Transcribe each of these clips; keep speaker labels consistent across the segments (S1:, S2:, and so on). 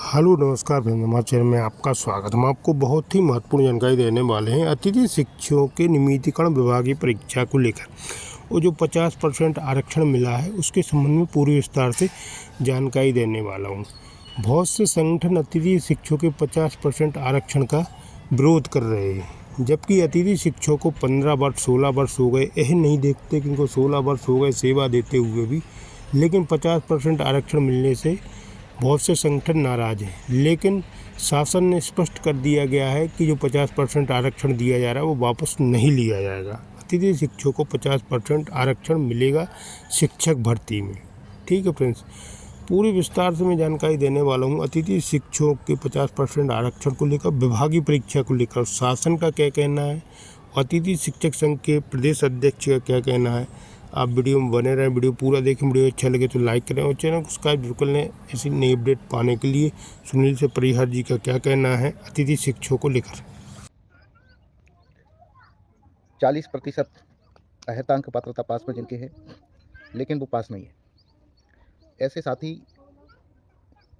S1: Hello नमस्कार friends, हमारे channel में आपका स्वागत। हम आपको बहुत ही महत्वपूर्ण जानकारी देने वाले हैं अतिथि शिक्षकों के नियमितीकरण विभागीय परीक्षा को लेकर। वो जो 50% आरक्षण मिला है उसके संबंध में पूरी विस्तार से जानकारी देने वाला हूँ। बहुत से संगठन अतिथि शिक्षकों के 50% आरक्षण का विरोध कर रहे हैं, जबकि अतिथि शिक्षकों को 15 वर्ष 16 वर्ष हो गए, यह नहीं देखते कि इनको 16 वर्ष हो गए सेवा देते हुए भी, लेकिन 50% आरक्षण मिलने से बहुत से संगठन नाराज हैं। लेकिन शासन ने स्पष्ट कर दिया गया है कि जो 50% आरक्षण दिया जा रहा है वो वापस नहीं लिया जाएगा। अतिथि शिक्षकों को 50% आरक्षण मिलेगा शिक्षक भर्ती में। ठीक है फ्रेंड्स, पूरी विस्तार से मैं जानकारी देने वाला हूँ अतिथि शिक्षकों के 50% आरक्षण को लेकर, विभागीय परीक्षा को लेकर शासन का क्या कहना है, अतिथि शिक्षक संघ के प्रदेश अध्यक्ष का क्या कहना है। आप वीडियो में बने रहें, वीडियो पूरा देखें। वीडियो अच्छा लगे तो लाइक करें और चैनल को सब्सक्राइब जरूर कर लें ऐसी नई अपडेट पाने के लिए। सुनील से परिहार जी का क्या कहना है अतिथि शिक्षकों को लेकर।
S2: 40% अर्हतांक पात्रता पास में जिनके हैं, लेकिन वो पास नहीं है, ऐसे साथी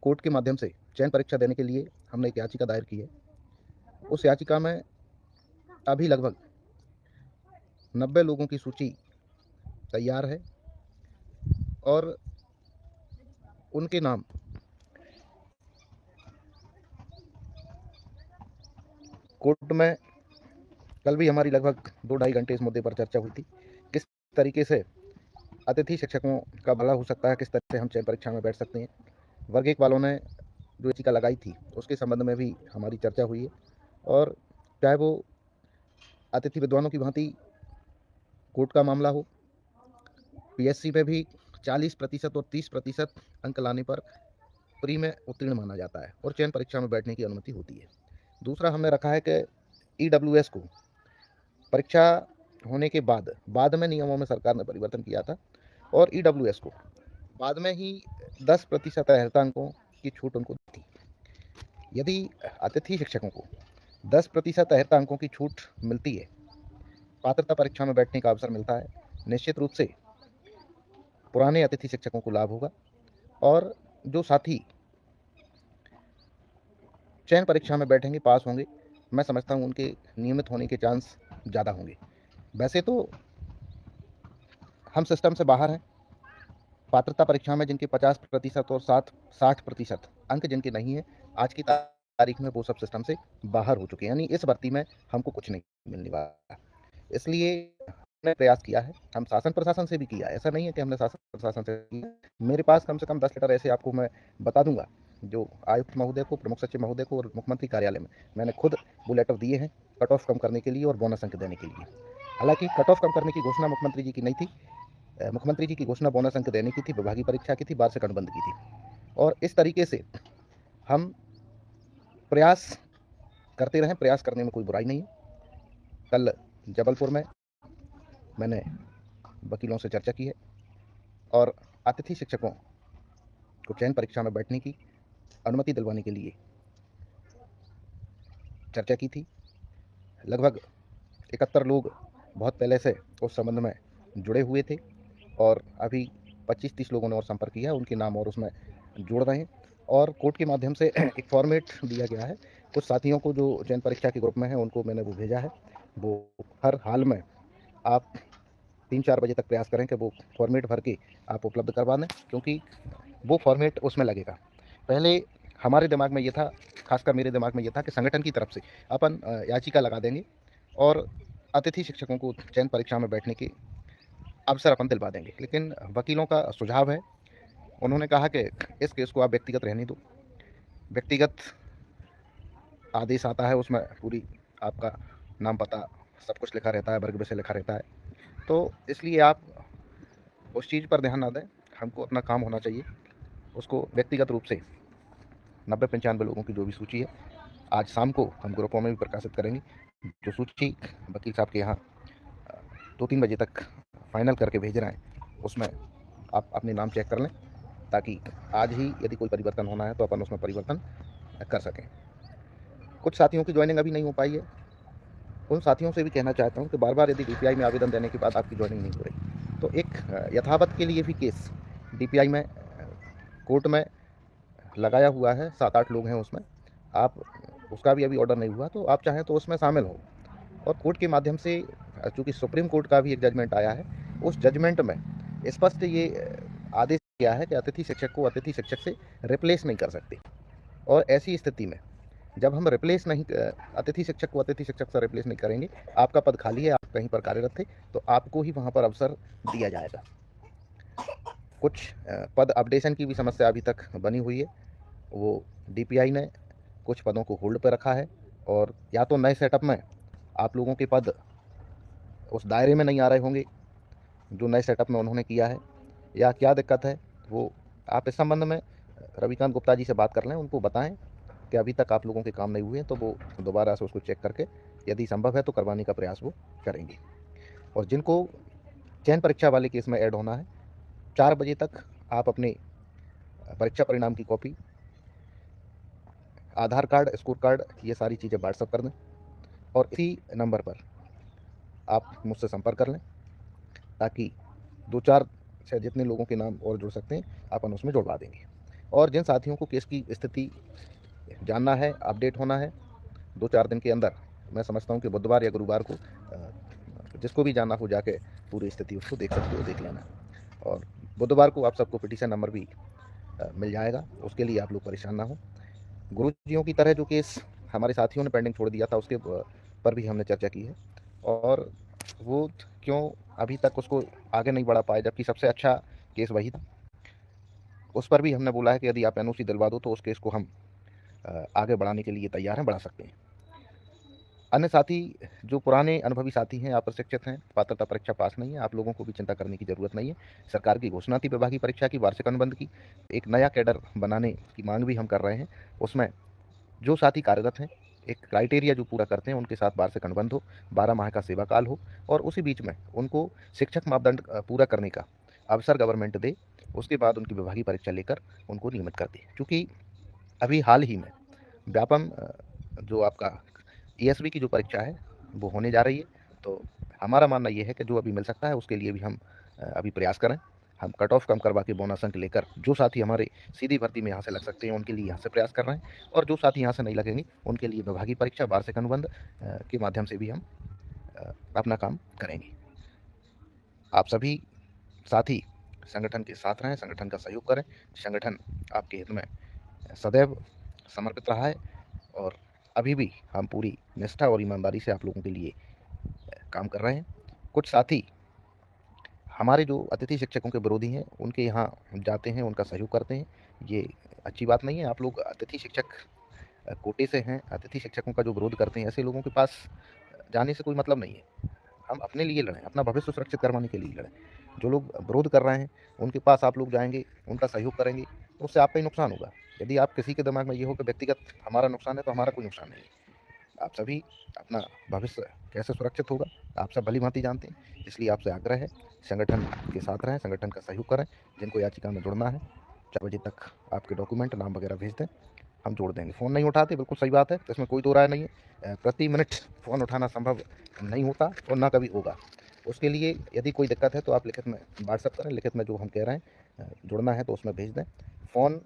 S2: कोर्ट के माध्यम से चयन परीक्षा देने के लिए हमने एक याचिका दायर की है। उस याचिका में अभी लगभग 90 लोगों की सूची तैयार है और उनके नाम कोर्ट में कल भी हमारी लगभग 2-2.5 घंटे इस मुद्दे पर चर्चा हुई थी। किस तरीके से अतिथि शिक्षकों का भला हो सकता है, किस तरह से हम चयन परीक्षा में बैठ सकते हैं। वर्ग 1 वालों ने जो याचिका लगाई थी उसके संबंध में भी हमारी चर्चा हुई है और चाहे वो अतिथि विद्वानों की भांति कोर्ट का मामला हो, पीएससी में भी 40% और 30% अंक लाने पर प्री में उत्तीर्ण माना जाता है और चयन परीक्षा में बैठने की अनुमति होती है। दूसरा हमने रखा है कि ईडब्ल्यूएस को परीक्षा होने के बाद में नियमों में सरकार ने परिवर्तन किया था और ईडब्ल्यूएस को बाद में ही 10% अर्हतांकों की छूट उनको दी थी। यदि अतिथि शिक्षकों को 10% अर्हतांकों की छूट मिलती है, पात्रता परीक्षा में बैठने का अवसर मिलता है, निश्चित रूप से पुराने अतिथि शिक्षकों को लाभ होगा और जो साथी चयन परीक्षा में बैठेंगे, पास होंगे, मैं समझता हूँ उनके नियमित होने के चांस ज़्यादा होंगे। वैसे तो हम सिस्टम से बाहर हैं। पात्रता परीक्षा में जिनके 50% और 60% अंक जिनके नहीं है, आज की तारीख में वो सब सिस्टम से बाहर हो चुके हैं, यानी इस भर्ती में हमको कुछ नहीं मिलने वाला। इसलिए हमने प्रयास किया है, हम शासन प्रशासन से भी किया है, ऐसा नहीं है कि हमने शासन प्रशासन से किया। मेरे पास कम से कम 10 लेटर ऐसे आपको मैं बता दूंगा जो आयुक्त महोदय को, प्रमुख सचिव महोदय को और मुख्यमंत्री कार्यालय में मैंने खुद वो लेटर दिए हैं कट ऑफ कम करने के लिए और बोनस अंक देने के लिए। हालांकि कट ऑफ कम करने की घोषणा मुख्यमंत्री जी की नहीं थी, मुख्यमंत्री जी की घोषणा बोनस अंक देने की थी, विभागीय परीक्षा की थी, बाद से गठबंद की थी। और इस तरीके से हम प्रयास करते रहें, प्रयास करने में कोई बुराई नहीं है। कल जबलपुर में मैंने वकीलों से चर्चा की है और अतिथि शिक्षकों को चयन परीक्षा में बैठने की अनुमति दिलवाने के लिए चर्चा की थी। लगभग 71 लोग बहुत पहले से उस संबंध में जुड़े हुए थे और अभी 25-30 लोगों ने और संपर्क किया, उनके नाम और उसमें जोड़ रहे हैं और कोर्ट के माध्यम से एक फॉर्मेट दिया गया है। कुछ साथियों को जो चयन परीक्षा के ग्रुप में है उनको मैंने वो भेजा है। वो हर हाल में आप 3-4 बजे तक प्रयास करें कि वो फॉर्मेट भर के आप उपलब्ध करवा दें, क्योंकि वो फॉर्मेट उसमें लगेगा। पहले हमारे दिमाग में ये था, खासकर मेरे दिमाग में ये था कि संगठन की तरफ से अपन याचिका लगा देंगे और अतिथि शिक्षकों को चयन परीक्षा में बैठने के अवसर अपन दिलवा देंगे। लेकिन वकीलों का सुझाव है, उन्होंने कहा कि इस केस को आप व्यक्तिगत रहने दो। व्यक्तिगत आदेश आता है, उसमें पूरी आपका नाम पता सब कुछ लिखा रहता है, वर्ग विषय लिखा रहता है, तो इसलिए आप उस चीज़ पर ध्यान ना दें। हमको अपना काम होना चाहिए। उसको व्यक्तिगत रूप से 90-95 लोगों की जो भी सूची है, आज शाम को हम ग्रुपों में भी प्रकाशित करेंगे। जो सूची वकील साहब के यहाँ 2-3 बजे तक फाइनल करके भेज रहे हैं, उसमें आप अपने नाम चेक कर लें, ताकि आज ही यदि कोई परिवर्तन होना है तो अपन उसमें परिवर्तन कर सकें। कुछ साथियों की ज्वाइनिंग अभी नहीं हो पाई है, उन साथियों से भी कहना चाहता हूँ कि बार बार यदि डीपीआई में आवेदन देने के बाद आपकी ज्वाइनिंग नहीं हो रही तो एक यथावत के लिए भी केस डीपीआई में कोर्ट में लगाया हुआ है, 7-8 लोग हैं उसमें। आप उसका भी अभी ऑर्डर नहीं हुआ, तो आप चाहें तो उसमें शामिल हो। और कोर्ट के माध्यम से चूँकि सुप्रीम कोर्ट का भी एक जजमेंट आया है, उस जजमेंट में स्पष्ट ये आदेश किया है कि अतिथि शिक्षक को अतिथि शिक्षक से रिप्लेस नहीं कर सकते। और ऐसी स्थिति में जब हम रिप्लेस नहीं अतिथि शिक्षक को अतिथि शिक्षक से रिप्लेस नहीं करेंगे, आपका पद खाली है, आप कहीं पर कार्यरत थे, तो आपको ही वहाँ पर अवसर दिया जाएगा। कुछ पद अपडेशन की भी समस्या अभी तक बनी हुई है। वो डीपीआई ने कुछ पदों को होल्ड पर रखा है, और या तो नए सेटअप में आप लोगों के पद उस दायरे में नहीं आ रहे होंगे जो नए सेटअप में उन्होंने किया है, या क्या दिक्कत है वो आप इस संबंध में रविकांत गुप्ता जी से बात कर लें, उनको बताएं कि अभी तक आप लोगों के काम नहीं हुए हैं, तो वो दोबारा से उसको चेक करके यदि संभव है तो करवाने का प्रयास वो करेंगे। और जिनको चयन परीक्षा वाले केस में ऐड होना है, 4 बजे तक आप अपने परीक्षा परिणाम की कॉपी, आधार कार्ड, स्कोर कार्ड, ये सारी चीज़ें व्हाट्सअप कर दें, और इसी नंबर पर आप मुझसे संपर्क कर लें, ताकि 2-4 से जितने लोगों के नाम और जुड़ सकते हैं अपन उसमें जुड़वा देंगे। और जिन साथियों को केस की स्थिति जानना है, अपडेट होना है, 2-4 दिन के अंदर, मैं समझता हूँ कि बुधवार या गुरुवार को जिसको भी जाना हो जाके पूरी स्थिति उसको देख सकते हो, देख लेना। और बुधवार को आप सबको पिटीशन नंबर भी मिल जाएगा, उसके लिए आप लोग परेशान ना हो। गुरुजियों की तरह जो केस हमारे साथियों ने पेंडिंग छोड़ दिया था, उसके पर भी हमने चर्चा की है, और वो क्यों अभी तक उसको आगे नहीं बढ़ा पाए, जबकि सबसे अच्छा केस वही था। उस पर भी हमने बोला है कि यदि आप एनओसी दिलवा दो तो उस केस को हम आगे बढ़ाने के लिए तैयार हैं, बढ़ा सकते हैं। अन्य साथी जो पुराने अनुभवी साथी हैं, आप प्रशिक्षित हैं, पात्रता परीक्षा पास नहीं है, आप लोगों को भी चिंता करने की ज़रूरत नहीं है। सरकार की घोषणा थी विभागीय परीक्षा की, वार्षिक अनुबंध की, एक नया कैडर बनाने की मांग भी हम कर रहे हैं। उसमें जो साथी कार्यरत हैं, एक क्राइटेरिया जो पूरा करते हैं, उनके साथ वार्षिक अनुबंध हो, 12 माह का सेवा काल हो, और उसी बीच में उनको शिक्षक मापदंड पूरा करने का अवसर गवर्नमेंट दे। उसके बाद उनकी विभागीय परीक्षा लेकर उनको नियमित कर दे। क्योंकि अभी हाल ही में व्यापम जो आपका ईएसवी की जो परीक्षा है वो होने जा रही है, तो हमारा मानना ये है कि जो अभी मिल सकता है उसके लिए भी हम अभी प्रयास करें। हम कट ऑफ कम करवा के बोनस अंक लेकर जो साथी हमारे सीधी भर्ती में यहाँ से लग सकते हैं उनके लिए यहाँ से प्रयास कर रहे हैं, और जो साथी यहाँ से नहीं लगेंगे उनके लिए विभागीय परीक्षा, वार्षिक अनुबंध के माध्यम से भी हम अपना काम करेंगे। आप सभी साथी संगठन के साथ रहें, संगठन का सहयोग करें। संगठन आपके हित में सदैव समर्पित रहा है, और अभी भी हम पूरी निष्ठा और ईमानदारी से आप लोगों के लिए काम कर रहे हैं। कुछ साथी हमारे जो अतिथि शिक्षकों के विरोधी हैं, उनके यहाँ जाते हैं, उनका सहयोग करते हैं, ये अच्छी बात नहीं है। आप लोग अतिथि शिक्षक कोटे से हैं, अतिथि शिक्षकों का जो विरोध करते हैं, ऐसे लोगों के पास जाने से कोई मतलब नहीं है। हम अपने लिए लड़ें, अपना भविष्य सुरक्षित करवाने के लिए लड़ें। जो लोग विरोध कर रहे हैं उनके पास आप लोग जाएंगे, उनका सहयोग करेंगे, तो उससे आपका ही नुकसान होगा। यदि आप किसी के दिमाग में ये हो कि व्यक्तिगत हमारा नुकसान है, तो हमारा कोई नुकसान नहीं है। आप सभी अपना भविष्य कैसे सुरक्षित होगा आप सब भली भांति जानते हैं, इसलिए आपसे आग्रह है, संगठन के साथ रहें, संगठन का सहयोग करें। जिनको याचिका में जुड़ना है 4 बजे तक आपके डॉक्यूमेंट, नाम वगैरह भेज दें, हम जोड़ देंगे। फ़ोन नहीं उठाते, बिल्कुल सही बात है, तो इसमें कोई दो राय नहीं है। प्रति मिनट फ़ोन उठाना संभव नहीं होता और ना कभी होगा। उसके लिए यदि कोई दिक्कत है तो आप लिखित में व्हाट्सएप करें, लिखित में जो हम कह रहे हैं जुड़ना है तो उसमें भेज दें। फ़ोन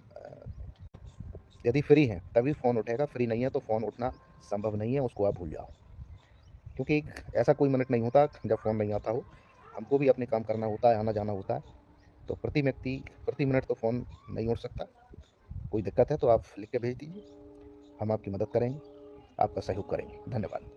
S2: यदि फ्री है तभी फ़ोन उठेगा, फ्री नहीं है तो फ़ोन उठना संभव नहीं है, उसको आप भूल जाओ। क्योंकि ऐसा कोई मिनट नहीं होता जब फ़ोन नहीं आता हो, हमको भी अपने काम करना होता है, आना जाना होता है, तो प्रति व्यक्ति प्रति मिनट तो फ़ोन नहीं उठ सकता। कोई दिक्कत है तो आप लिख के भेज दीजिए, हम आपकी मदद करेंगे, आपका सहयोग करेंगे। धन्यवाद।